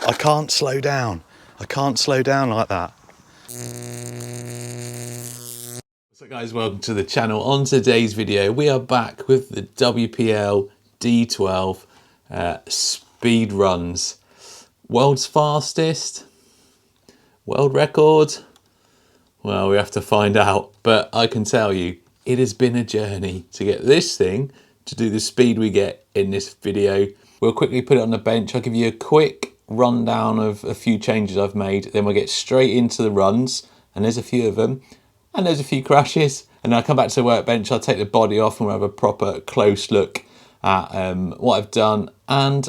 I can't slow down. I can't slow down like that. So guys, welcome to the channel. On today's video, we are back with the WPL D12 speed runs. World's fastest? World record? Well, we have to find out. But I can tell you, it has been a journey to get this thing to do the speed we get in this video. We'll quickly put it on the bench. I'll give you a quick rundown of a few changes I've made. Then we'll get straight into the runs, and there's a few of them. And there's a few crashes, and then I'll come back to the workbench, I'll take the body off and we'll have a proper close look at what I've done and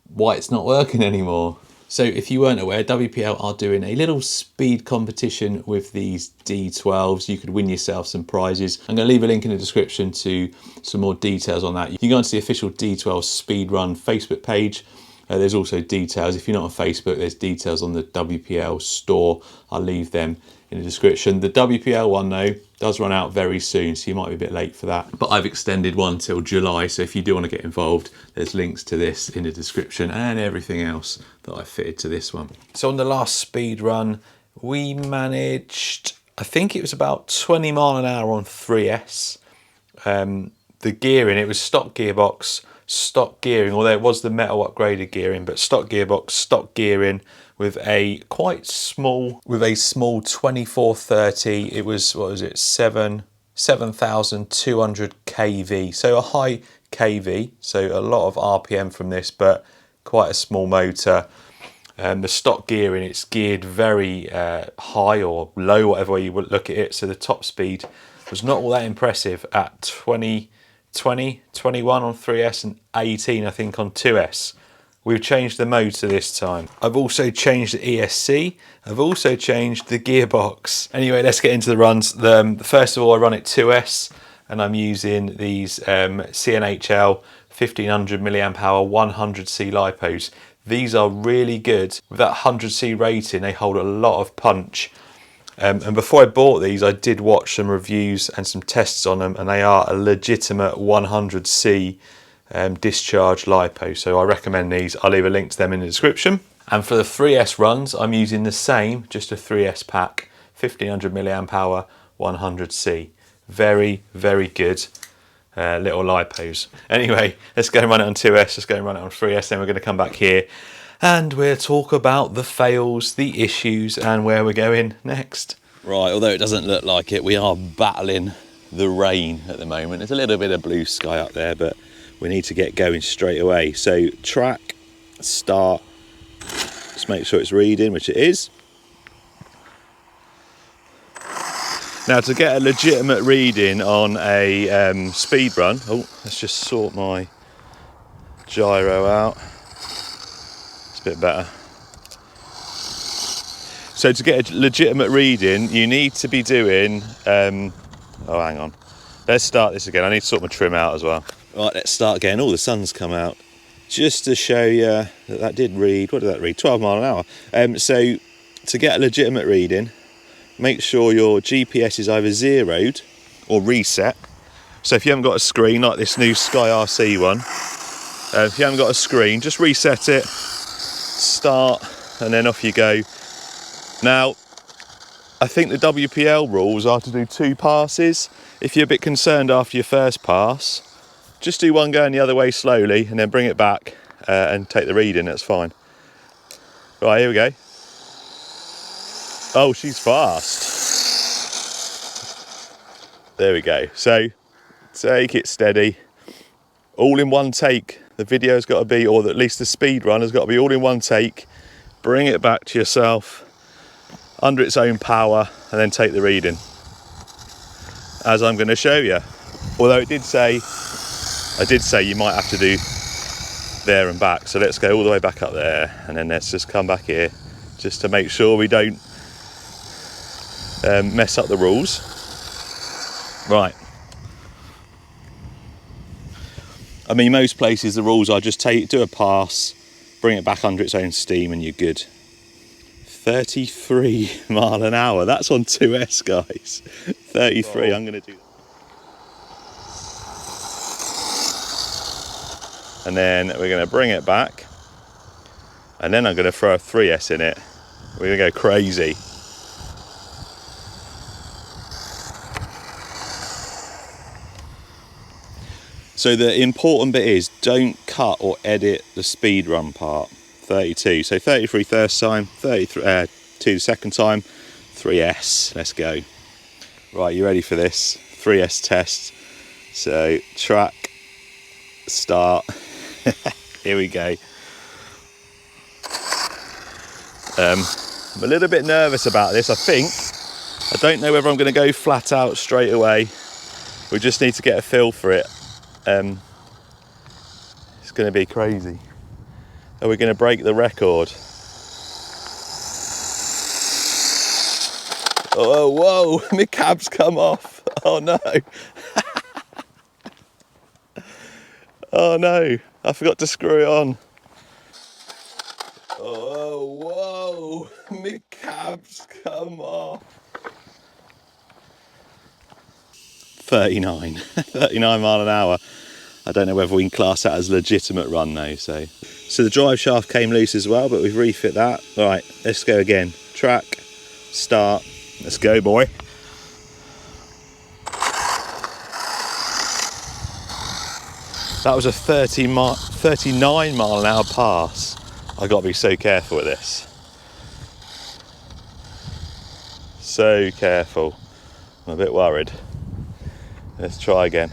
why it's not working anymore. So if you weren't aware, WPL are doing a little speed competition with these D12s. You could win yourself some prizes. I'm going to leave a link in the description to some more details on that. You can go onto the official D12 speed run Facebook page. There's also details. If you're not on Facebook, there's details on the WPL store. I'll leave them in the description. The WPL one though does run out very soon, so you might be a bit late for that. But I've extended one till July, so if you do want to get involved, there's links to this in the description and everything else that I fitted to this one. So on the last speed run, we managed, I think it was about 20 mile an hour on 3S. The gearing, it was stock gearbox, stock gearing, although it was the metal upgraded gearing, but stock gearbox, stock gearing with a quite small, 2430. It was, what was it, 7,200 kV, so a high kV, so a lot of RPM from this, but quite a small motor. The stock gearing, it's geared very high or low, whatever way you would look at it, so the top speed was not all that impressive at 21 on 3S and 18 I think on 2S. We've changed the motor this time. I've also changed the ESC. I've also changed the gearbox. Anyway, let's get into the runs. First of all, I run it 2S and I'm using these CNHL 1500 milliamp hour 100C Lipos. These are really good. With that 100C rating, they hold a lot of punch. And before I bought these, I did watch some reviews and some tests on them, and they are a legitimate 100C discharge lipo. So I recommend these. I'll leave a link to them in the description. And for the 3S runs, I'm using the same, just a 3S pack, 1500 milliamp hour 100C. Very, very good little lipos. Anyway, let's go and run it on 2S, let's go and run it on 3S, then we're going to come back here and we'll talk about the fails, the issues, and where we're going next. Right, although it doesn't look like it, we are battling the rain at the moment. There's a little bit of blue sky up there, but we need to get going straight away. So track, start, just make sure it's reading, which it is. Now to get a legitimate reading on a speed run, oh, let's just sort my gyro out. A bit better. So to get a legitimate reading, you need to be doing oh, hang on, let's start this again. I need to sort my trim out as well. Right, let's start again. Oh, the sun's come out, just to show you that did read, what did that read, 12 mile an hour. So to get a legitimate reading, make sure your GPS is either zeroed or reset. So if you haven't got a screen like this new Sky RC one, if you haven't got a screen, just reset it, start, and then off you go. Now, I think the WPL rules are to do 2 passes. If you're a bit concerned after your first pass, just do one going the other way slowly and then bring it back and take the reading, that's fine. Right, here we go. Oh, she's fast. There we go. So, take it steady. All in one take. The video's got to be, or at least the speed run has got to be all in one take. Bring it back to yourself under its own power and then take the reading, as I'm going to show you. Although I did say you might have to do there and back. So let's go all the way back up there and then let's just come back here just to make sure we don't mess up the rules. Right. I mean, most places the rules are just do a pass, bring it back under its own steam and you're good. 33 mile an hour, that's on 2S, guys. 33, I'm going to do that. And then we're going to bring it back And then I'm going to throw a 3S in it. We're going to go crazy. So the important bit is don't cut or edit the speed run part. 32. So 33 first time, 32 the second time, 3S. Let's go. Right, you ready for this? 3S test. So track, start. Here we go. I'm a little bit nervous about this, I think. I don't know whether I'm going to go flat out straight away. We just need to get a feel for it. It's going to be crazy. Are we going to break the record? Oh, whoa, my cab's come off. Oh no. Oh no, I forgot to screw it on. Oh, whoa, my cab's come off. 39 mile an hour. I don't know whether we can class that as a legitimate run though. So the drive shaft came loose as well, but we've refit that. All right, let's go again. Track, start, let's go, boy. That was a 39 mile an hour pass. I got to be so careful with this. So careful. I'm a bit worried. Let's try again.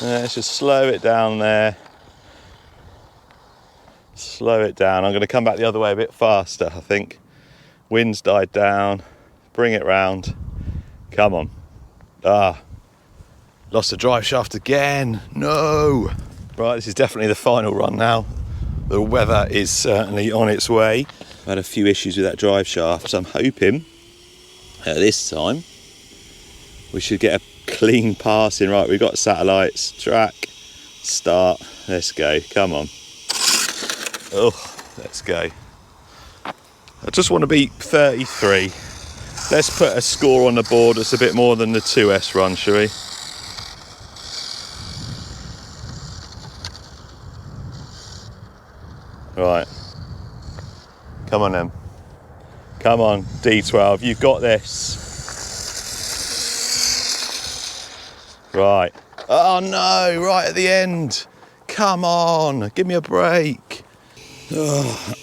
Let's just slow it down there. Slow it down. I'm going to come back the other way a bit faster, I think. Wind's died down. Bring it round. Come on. Lost the drive shaft again. No. Right, this is definitely the final run now. The weather is certainly on its way. I've had a few issues with that drive shaft, so I'm hoping this time we should get a clean passing. Right, we've got satellites, track, start, let's go, come on. Oh, let's go. I just want to beat 33. Let's put a score on the board that's a bit more than the 2S run, shall we? Right, come on then. Come on, D12, you've got this. Right. Oh no, right at the end. Come on, give me a break. Oh,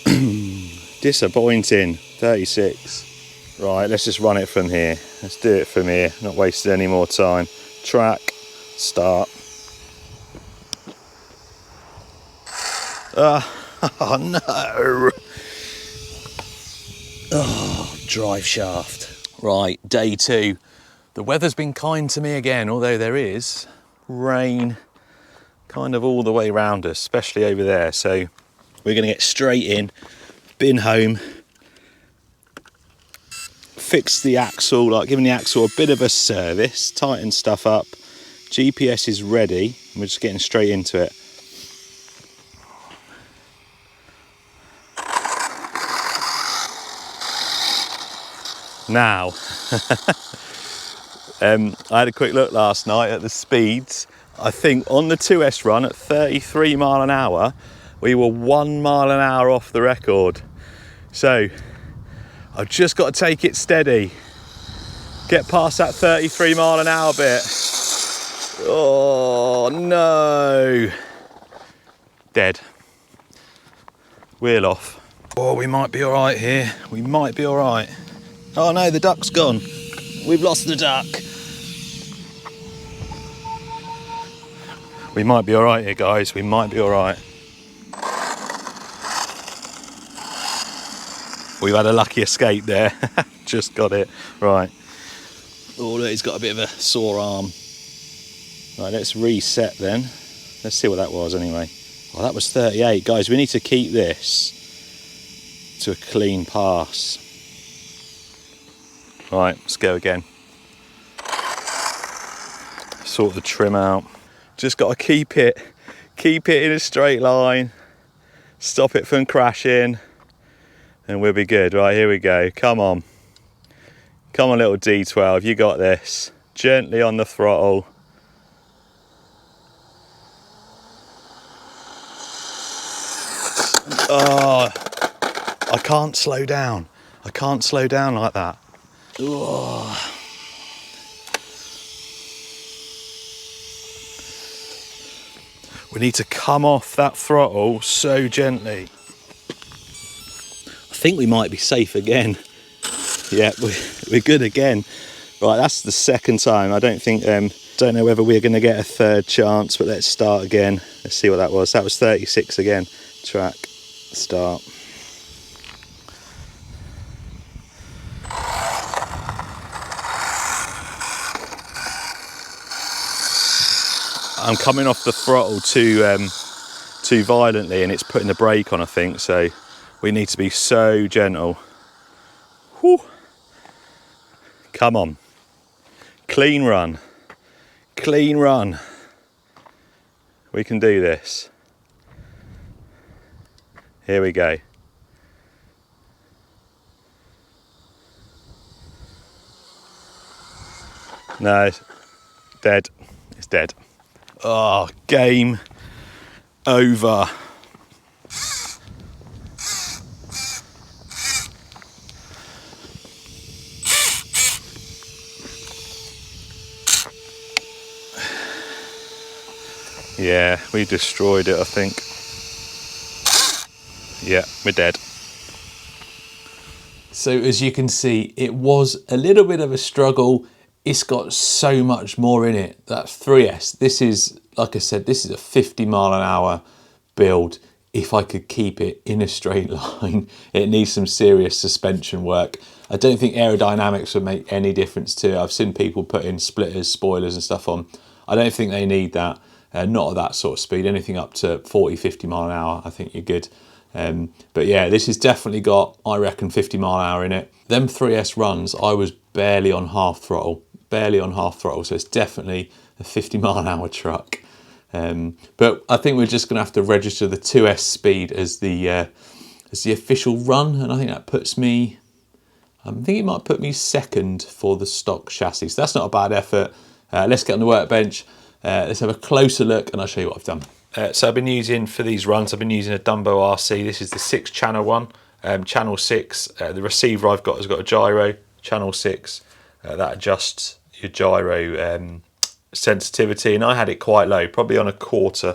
disappointing, 36. Right, let's just run it from here. Let's do it from here, not wasting any more time. Track, start. Oh no. Oh, drive shaft. Right, day 2. The weather's been kind to me again, although there is rain kind of all the way around us, especially over there. So we're going to get straight in, bin home, fix the axle, like giving the axle a bit of a service, tighten stuff up. GPS is ready, and we're just getting straight into it. Now, I had a quick look last night at the speeds. I think on the 2S run at 33 mile an hour, we were 1 mile an hour off the record. So I've just got to take it steady. Get past that 33 mile an hour bit. Oh no. Dead. Wheel off. Oh, we might be all right here. We might be all right. Oh no, the duck's gone. We've lost the duck. We might be all right here, guys. We might be all right. We've had a lucky escape there. Just got it. Right. Oh, look, he's got a bit of a sore arm. Right, let's reset then. Let's see what that was anyway. Oh, that was 38. Guys, we need to keep this to a clean pass. Right, let's go again. Sort the trim out. Just got to keep it in a straight line. Stop it from crashing, and we'll be good. Right, here we go. Come on. Come on, little D12, you got this. Gently on the throttle. Oh, I can't slow down. I can't slow down like that. Oh. We need to come off that throttle so gently. I think we might be safe again. Yeah, we're good again. Right, that's the second time. I don't think, don't know whether we're going to get a third chance, but let's start again. Let's see what that was. That was 36 again. Track, start. I'm coming off the throttle too violently, and it's putting the brake on, I think, so we need to be so gentle. Whew. Come on. Clean run. Clean run. We can do this. Here we go. No, it's dead. It's dead. Oh, game over. Yeah, we destroyed it, I think. Yeah, we're dead. So as you can see, it was a little bit of a struggle. It's got so much more in it. That 3S, this is, like I said, this is a 50-mile-an-hour build. If I could keep it in a straight line, it needs some serious suspension work. I don't think aerodynamics would make any difference to it. I've seen people put in splitters, spoilers and stuff on. I don't think they need that. Not at that sort of speed. Anything up to 40, 50 mile an hour, I think you're good. But yeah, this has definitely got, I reckon, 50 mile an hour in it. Them 3S runs, I was barely on half throttle. So it's definitely a 50 mile an hour truck. But I think we're just going to have to register the 2S speed as the official run, and I think that puts me, I think it might put me second for the stock chassis. So that's not a bad effort. Let's get on the workbench. Let's have a closer look and I'll show you what I've done. So I've been using, for these runs, I've been using a Dumbo RC. This is the 6-channel one, channel 6. The receiver I've got has got a gyro, channel 6. That adjusts your gyro sensitivity, and I had it quite low, probably on a quarter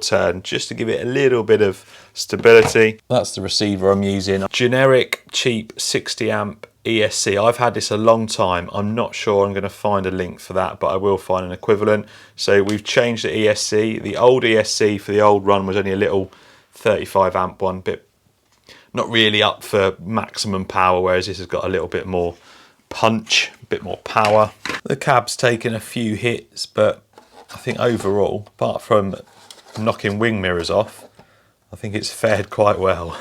turn, just to give it a little bit of stability. That's the receiver I'm using. Generic, cheap 60 amp ESC. I've had this a long time. I'm not sure I'm going to find a link for that, but I will find an equivalent. So we've changed the ESC. The old ESC for the old run was only a little 35 amp one, bit not really up for maximum power, whereas this has got a little bit more punch, a bit more power. The cab's taken a few hits, but I think overall, apart from knocking wing mirrors off, I think it's fared quite well.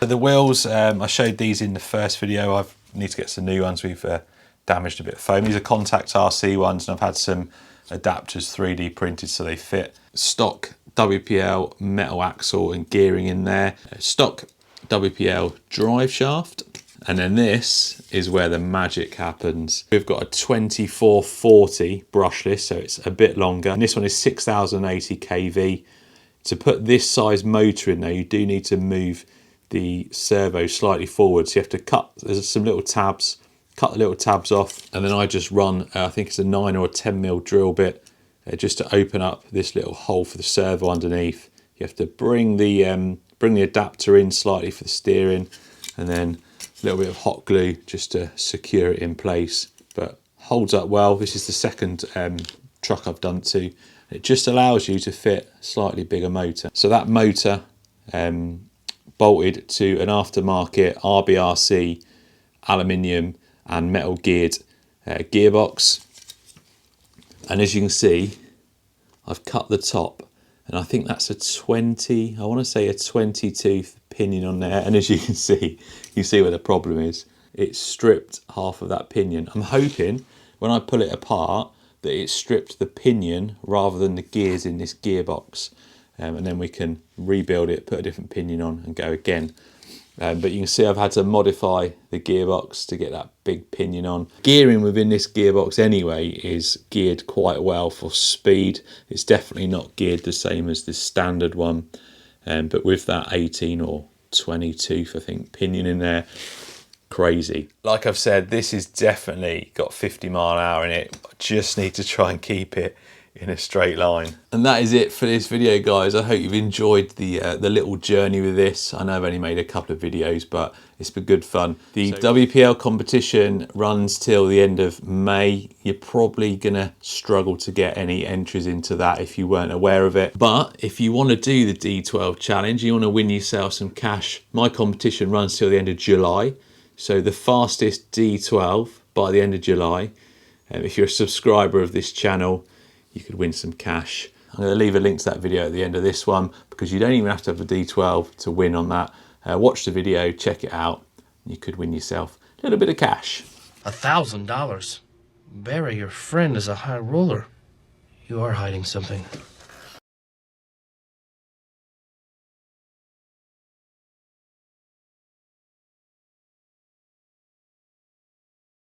The wheels, I showed these in the first video. I need to get some new ones. We've damaged a bit of foam. These are Contact RC ones, and I've had some adapters 3D printed so they fit. Stock WPL metal axle and gearing in there. Stock WPL drive shaft. And then this is where the magic happens. We've got a 2440 brushless, so it's a bit longer. And this one is 6080 kV. To put this size motor in there, you do need to move the servo slightly forward. So you have to cut, there's some little tabs, cut the little tabs off. And then I just run, I think it's a 9 or a 10 mil drill bit, just to open up this little hole for the servo underneath. You have to bring the adapter in slightly for the steering, and then a little bit of hot glue just to secure it in place, but holds up well. This is the second truck I've done to. It just allows you to fit a slightly bigger motor. So that motor bolted to an aftermarket RBRC aluminium and metal geared gearbox. And as you can see, I've cut the top, and I think that's a 20, I want to say a 22 pinion on there. And as you can see, you see where the problem is. It's stripped half of that pinion. I'm hoping when I pull it apart that it stripped the pinion rather than the gears in this gearbox, and then we can rebuild it, put a different pinion on and go again. But you can see I've had to modify the gearbox to get that big pinion on. Gearing within this gearbox anyway is geared quite well for speed. It's definitely not geared the same as the standard one. but with that 18 or 20 tooth, I think, pinion in there, crazy. Like I've said, this is definitely got 50 mile an hour in it. I just need to try and keep it in a straight line. And that is it for this video, guys. I hope you've enjoyed the little journey with this. I know I've only made a couple of videos, but it's been good fun. The WPL competition runs till the end of May. You're probably gonna struggle to get any entries into that if you weren't aware of it. But if you want to do the D12 challenge, you want to win yourself some cash, my competition runs till the end of July. So the fastest D12 by the end of July. If you're a subscriber of this channel, you could win some cash. I'm going to leave a link to that video at the end of this one, because you don't even have to have a D12 to win on that. Watch the video, check it out. You could win yourself a little bit of cash. $1,000? Barry, your friend is a high roller. You are hiding something.